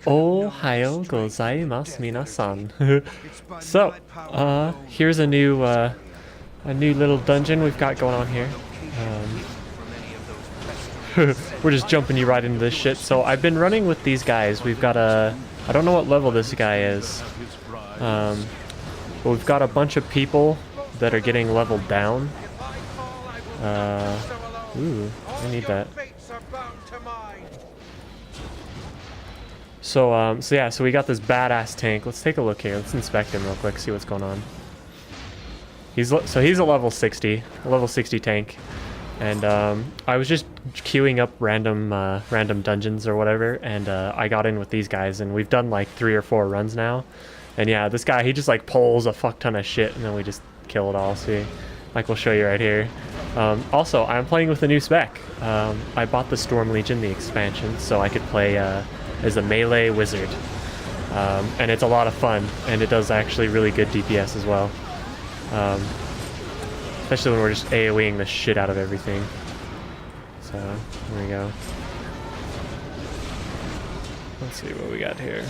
Ohayou gozaimasu, minasan. So, here's a new little dungeon we've got going on here. We're just jumping you right into this shit. So I've been running with these guys. We've got I don't know what level this guy is. But we've got a bunch of people that are getting leveled down. Ooh, I need that. So yeah, so we got this badass tank. Let's take a look here. Let's inspect him real quick, see what's going on. He's a level 60 tank. And I was just queuing up random dungeons or whatever, and I got in with these guys, and we've done like 3 or 4 runs now. And yeah, this guy, he just like pulls a fuck ton of shit, and then we just kill it all. See, like we'll show you right here. Also, I'm playing with a new spec. I bought the Storm Legion, the expansion, so I could play as a melee wizard. And it's a lot of fun, and it does actually really good DPS as well. Especially when we're just AoEing the shit out of everything. So, there we go. Let's see what we got here.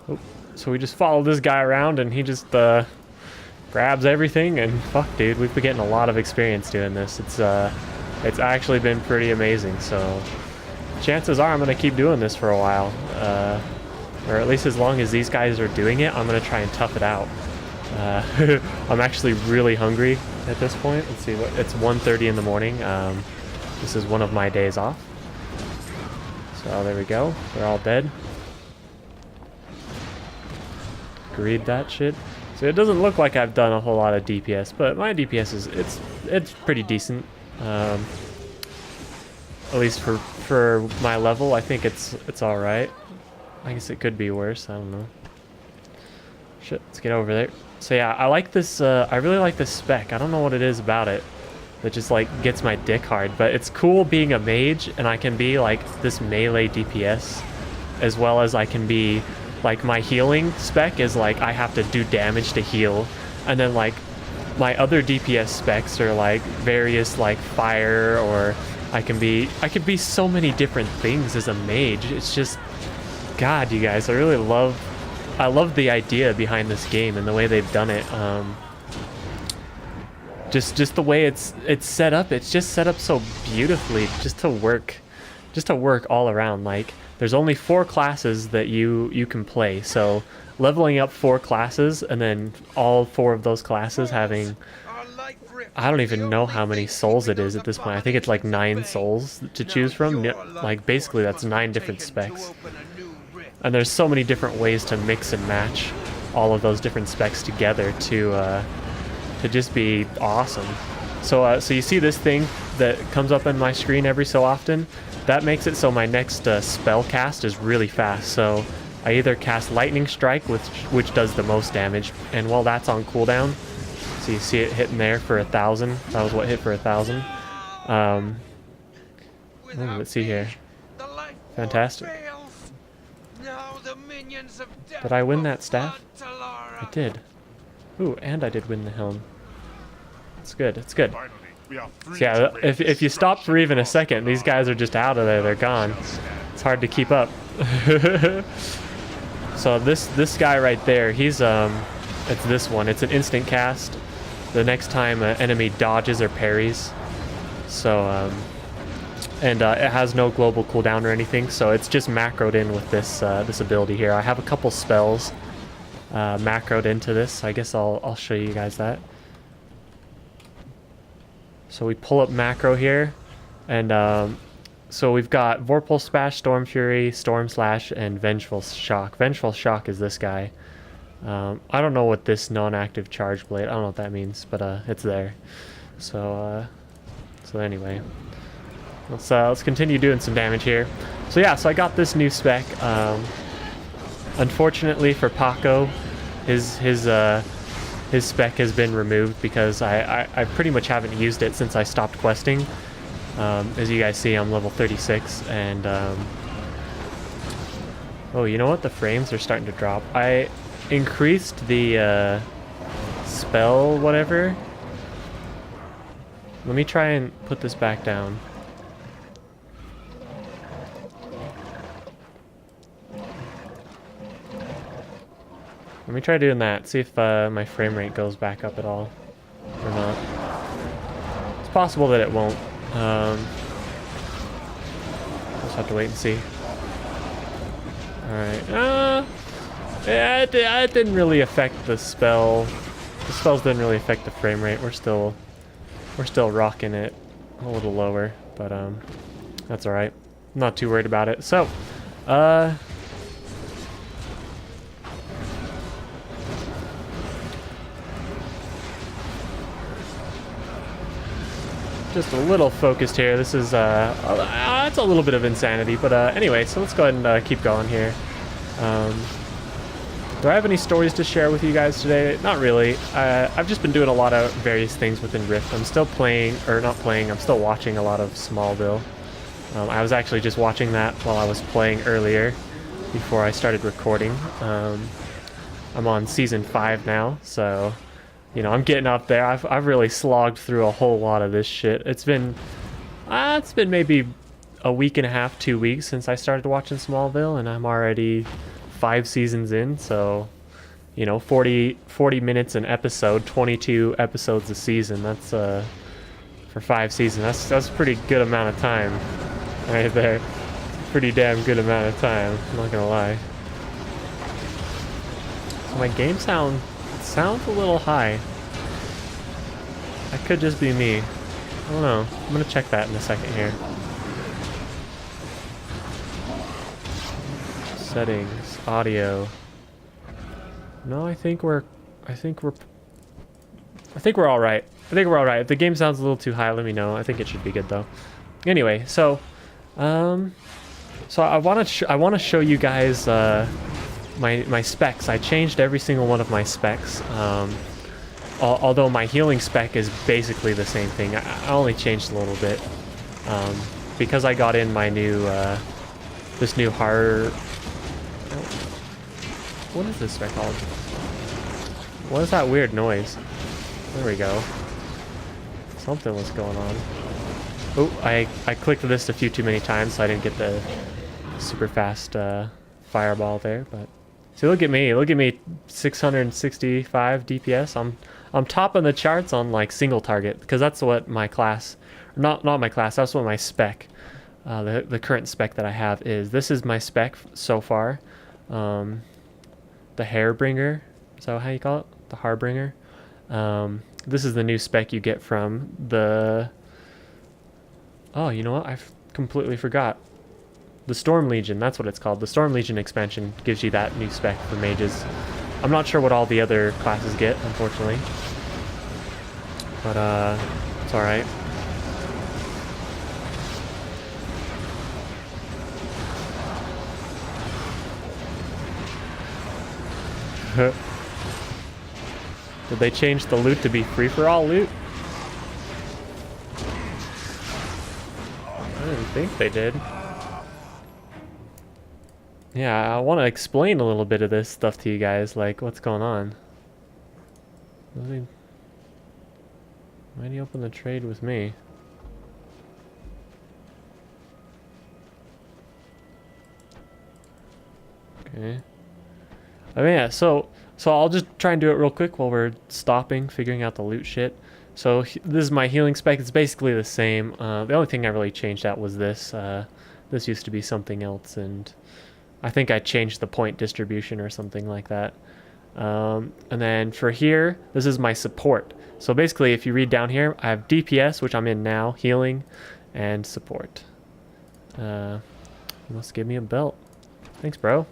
Oh, so we just follow this guy around and he just grabs everything, and fuck dude, we've been getting a lot of experience doing this. It's actually been pretty amazing, so chances are I'm gonna keep doing this for a while. Or at least as long as these guys are doing it, I'm gonna try and tough it out. I'm actually really hungry at this point. Let's see, it's 1:30 in the morning. This is one of my days off. So there we go. They're all dead. Greed that shit. So it doesn't look like I've done a whole lot of DPS, but my DPS is it's pretty decent. At least for my level, I think it's all right. I guess it could be worse. I don't know. Shit, let's get over there. So yeah, I like this. I really like this spec. I don't know what it is about it that just like gets my dick hard, but it's cool being a mage, and I can be like this melee DPS, as well as I can be like my healing spec is like I have to do damage to heal, and then like my other DPS specs are like various like fire, or I can be so many different things as a mage. It's just, God, you guys, I love the idea behind this game and the way they've done it. Just the way it's set up. It's just set up so beautifully, just to work all around. Like there's only 4 classes that you can play. So leveling up 4 classes, and then all 4 of those classes having, I don't even know how many souls it is at this point. I think it's like 9 souls to choose from. Like basically that's 9 different specs. And there's so many different ways to mix and match all of those different specs together to just be awesome. So so you see this thing that comes up on my screen every so often? That makes it so my next spell cast is really fast. So I either cast Lightning Strike, which does the most damage, and while that's on cooldown, so you see it hitting there for 1,000. That was what hit for 1,000. Let's see here. Fantastic. Did I win that staff? I did. Ooh, and I did win the helm. It's good, it's good. So yeah, if you stop for even a second, these guys are just out of there, they're gone. It's hard to keep up. So this guy right there, he's it's this one. It's an instant cast the next time an enemy dodges or parries. So and it has no global cooldown or anything, so it's just macroed in with this this ability here. I have a couple spells macroed into this. I guess I'll show you guys that. So we pull up macro here, and so we've got Vorpal Smash, Storm Fury, Storm Slash, and Vengeful Shock. Vengeful Shock is this guy. I don't know what this non-active charge blade, I don't know what that means, but it's there. So anyway, let's continue doing some damage here. So yeah, so I got this new spec. Unfortunately for Paco, his spec has been removed because I pretty much haven't used it since I stopped questing. As you guys see, I'm level 36, and oh, you know what? The frames are starting to drop. I increased the spell whatever. Let me try and put this back down. Let me try doing that. See if my frame rate goes back up at all or not. It's possible that it won't. Just have to wait and see. All right. Yeah, it didn't really affect the spell. The spells didn't really affect the frame rate. We're still rocking it a little lower, but that's all right. I'm not too worried about it. So, just a little focused here. This is it's a little bit of insanity, but anyway, so let's go ahead and keep going here. Do I have any stories to share with you guys today? Not really. I've just been doing a lot of various things within Rift. I'm still playing, or not playing, I'm still watching a lot of Smallville. I was actually just watching that while I was playing earlier before I started recording. I'm on season 5 now, so you know, I'm getting up there. I've really slogged through a whole lot of this shit. It's been maybe a week and a half, 2 weeks since I started watching Smallville, and I'm already 5 seasons in. So, you know, 40 minutes an episode, 22 episodes a season. That's for 5 seasons. That's a pretty good amount of time right there. Pretty damn good amount of time. I'm not gonna lie. So my game sounds a little high. That could just be me. I don't know. I'm gonna check that in a second here. Settings, audio. No, I think we're all right. I think we're all right. If the game sounds a little too high, let me know. I think it should be good though. Anyway, so I want to show you guys my specs. I changed every single one of my specs. Although my healing spec is basically the same thing. I only changed a little bit because I got in my new this new hard. What is this spec called? What is that weird noise? There we go. Something was going on. Oh, I clicked this a few too many times, so I didn't get the super fast fireball there. But see, look at me, 665 DPS. I'm topping the charts on like single target because that's what my class, not my class. That's what my spec, the current spec that I have is. This is my spec so far. The Hairbringer, is that how you call it? The Harbringer. This is the new spec you get from the. Oh, you know what? I completely forgot. The Storm Legion, that's what it's called. The Storm Legion expansion gives you that new spec for mages. I'm not sure what all the other classes get, unfortunately. But, it's alright. Did they change the loot to be free-for-all loot? I didn't think they did. Yeah, I want to explain a little bit of this stuff to you guys, like what's going on. Why'd he open the trade with me? Okay. I mean, yeah, so I'll just try and do it real quick while we're stopping, figuring out the loot shit. So this is my healing spec. It's basically the same. The only thing I really changed out was this. This used to be something else, and I think I changed the point distribution or something like that. And then for here, this is my support. So basically, if you read down here, I have DPS, which I'm in now, healing, and support. You must give me a belt. Thanks, bro.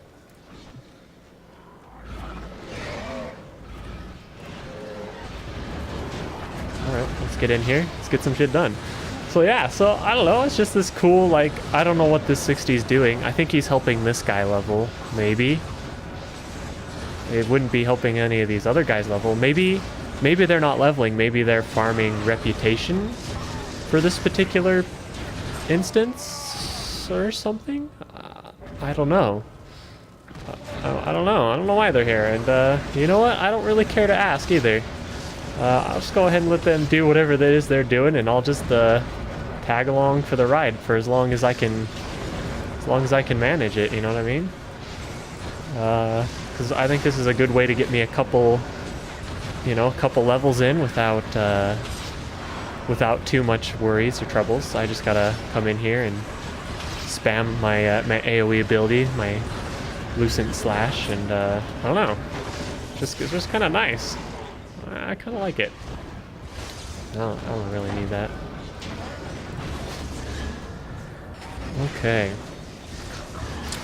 Alright, let's get in here. Let's get some shit done. So yeah, so I don't know, it's just this cool, like, I don't know what this 60 is doing. I think he's helping this guy level, maybe. It wouldn't be helping any of these other guys level. Maybe they're not leveling, maybe they're farming reputation for this particular instance or something? I don't know. I don't know why they're here, and you know what? I don't really care to ask either. I'll just go ahead and let them do whatever it is they're doing, and I'll just tag along for the ride for as long as I can manage it. You know what I mean? because I think this is a good way to get me a couple, you know, a couple levels in without without too much worries or troubles. I just gotta come in here and spam my my AoE ability, my Lucent Slash, and I don't know, it's just kind of nice. I kind of like it. I don't really need that. Okay.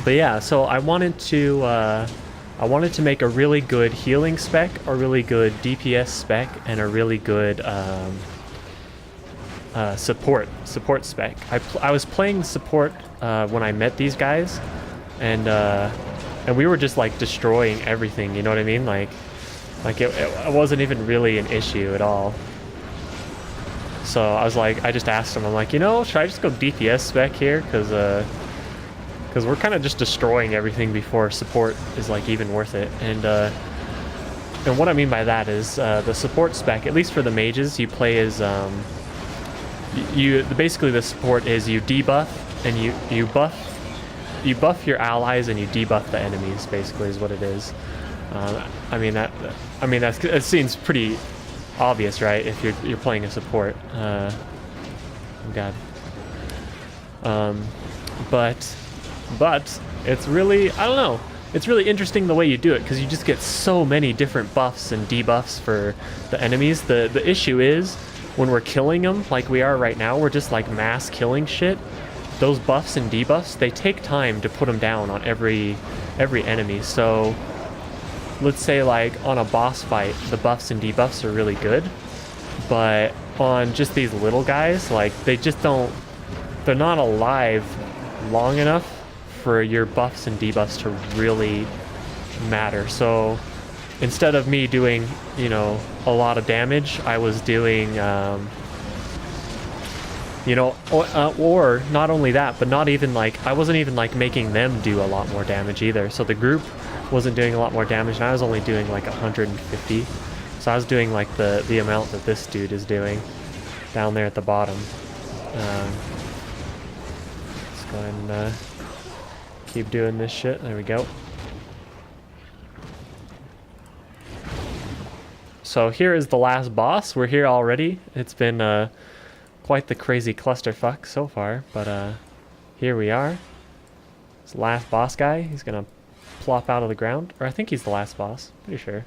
But yeah, so I wanted to make a really good healing spec, a really good DPS spec, and a really good support spec. I was playing support when I met these guys, and we were just like destroying everything. You know what I mean? Like it wasn't even really an issue at all. So I was like, I just asked him, I'm like, you know, should I just go DPS spec here? Because we're kind of just destroying everything before support is like even worth it. And what I mean by that is the support spec, at least for the mages, you play as basically the support is you debuff and you buff your allies and you debuff the enemies. Basically, is what it is. I mean that seems pretty obvious, right? If you're playing a support. Oh God. But it's really, I don't know, it's really interesting the way you do it, because you just get so many different buffs and debuffs for the enemies. The issue is when we're killing them like we are right now, we're just like mass killing shit. Those buffs and debuffs, they take time to put them down on every enemy. So let's say like on a boss fight, the buffs and debuffs are really good, but on just these little guys, like they're not alive long enough for your buffs and debuffs to really matter. So instead of me doing, you know, a lot of damage, I was doing, you know, or not only that, but not even like, I wasn't even like making them do a lot more damage either. So the group wasn't doing a lot more damage, and I was only doing like 150. So I was doing like the amount that this dude is doing down there at the bottom. Let's go ahead and keep doing this shit. There we go. So here is the last boss. We're here already. It's been quite the crazy clusterfuck so far, but here we are. It's the last boss guy. He's gonna plop out of the ground, or I think he's the last boss. Pretty sure.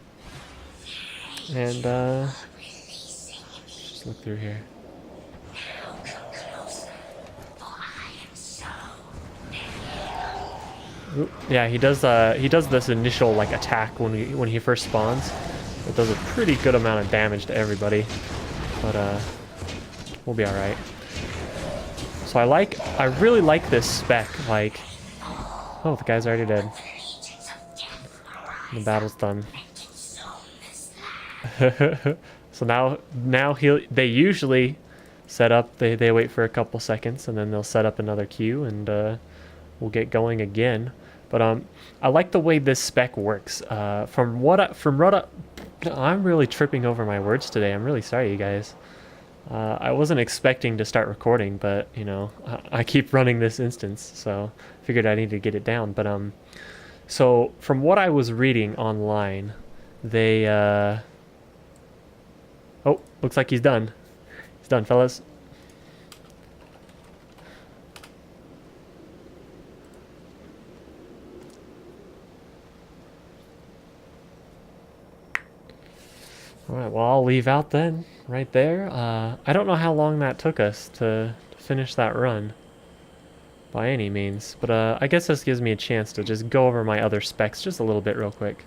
And just look through here. Ooh, yeah, he does this initial like attack when he first spawns. It does a pretty good amount of damage to everybody, but we'll be all right. So I really like this spec. Like, oh, the guy's already dead. The battle's done. So now they usually set up. They wait for a couple seconds and then they'll set up another queue and we'll get going again. But I like the way this spec works. I'm really tripping over my words today. I'm really sorry, you guys. I wasn't expecting to start recording, but you know, I keep running this instance, so figured I needed to get it down. But so from what I was reading online, they oh, looks like he's done. He's done, fellas. Alright, well, I'll leave out then, right there. I don't know how long that took us to finish that run, by any means, but I guess this gives me a chance to just go over my other specs just a little bit real quick.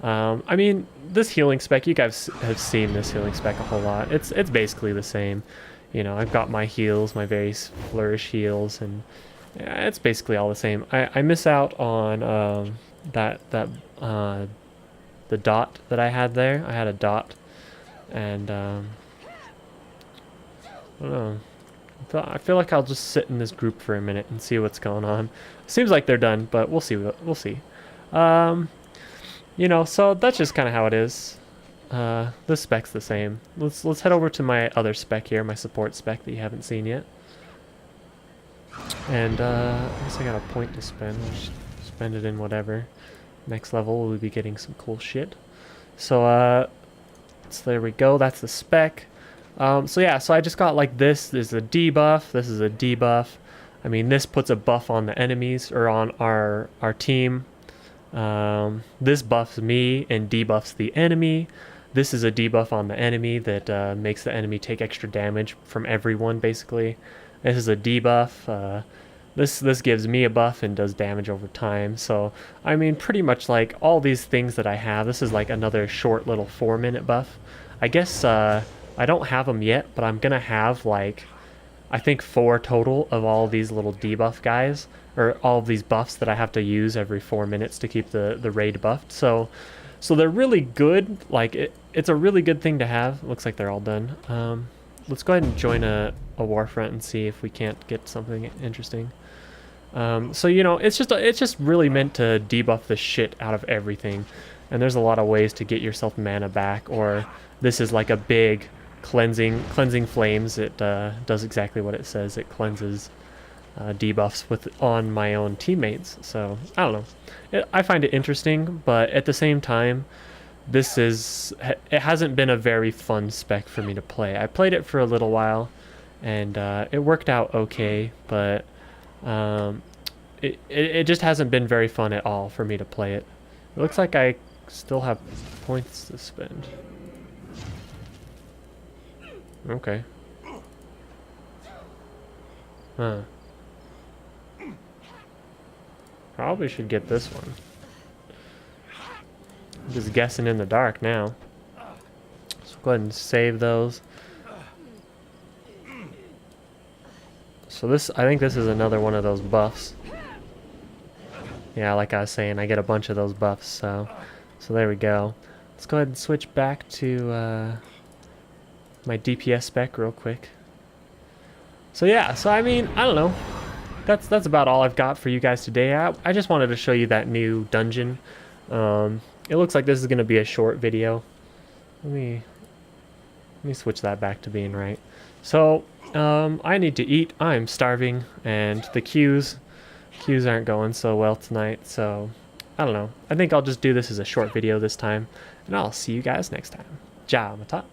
I mean, this healing spec, you guys have seen this healing spec a whole lot. It's basically the same. You know, I've got my heals, my various flourish heals, and yeah, it's basically all the same. I miss out on the dot that I had there. I had a dot, and I don't know. I feel like I'll just sit in this group for a minute and see what's going on. Seems like they're done, but we'll see. We'll see. You know, so that's just kind of how it is. This spec's the same. Let's head over to my other spec here, my support spec that you haven't seen yet. And I guess I got a point to spend. I'll just spend it in whatever. Next level, we'll be getting some cool shit. So there we go. That's the spec. So yeah, so I just got like this. This is a debuff. This is a debuff. I mean, this puts a buff on the enemies or on our team. This buffs me and debuffs the enemy. This is a debuff on the enemy that makes the enemy take extra damage from everyone, basically. This is a debuff. This gives me a buff and does damage over time. So, I mean, pretty much like all these things that I have. This is like another short little 4-minute buff. I guess I don't have them yet, but I'm going to have like, I think 4 total of all these little debuff guys. Or all of these buffs that I have to use every 4 minutes to keep the raid buffed. So they're really good. Like, it's a really good thing to have. Looks like they're all done. Let's go ahead and join a warfront and see if we can't get something interesting. So, you know, it's just really meant to debuff the shit out of everything. And there's a lot of ways to get yourself mana back. Or this is like a big cleansing flames. It does exactly what it says. It cleanses debuffs on my own teammates. So I don't know, I find it interesting, but at the same time, it hasn't been a very fun spec for me to play. I played it for a little while and it worked out okay, but it just hasn't been very fun at all for me to play it. It looks like I still have points to spend. Okay. Huh. Probably should get this one. I'm just guessing in the dark now. So go ahead and save those. So I think this is another one of those buffs. Yeah, like I was saying, I get a bunch of those buffs, so there we go. Let's go ahead and switch back to my DPS spec real quick. So yeah, so I mean, I don't know. That's about all I've got for you guys today. I just wanted to show you that new dungeon. It looks like this is going to be a short video. Let me switch that back to being right. So I need to eat. I'm starving, and the queues aren't going so well tonight. So I don't know. I think I'll just do this as a short video this time, and I'll see you guys next time. Ciao, mata.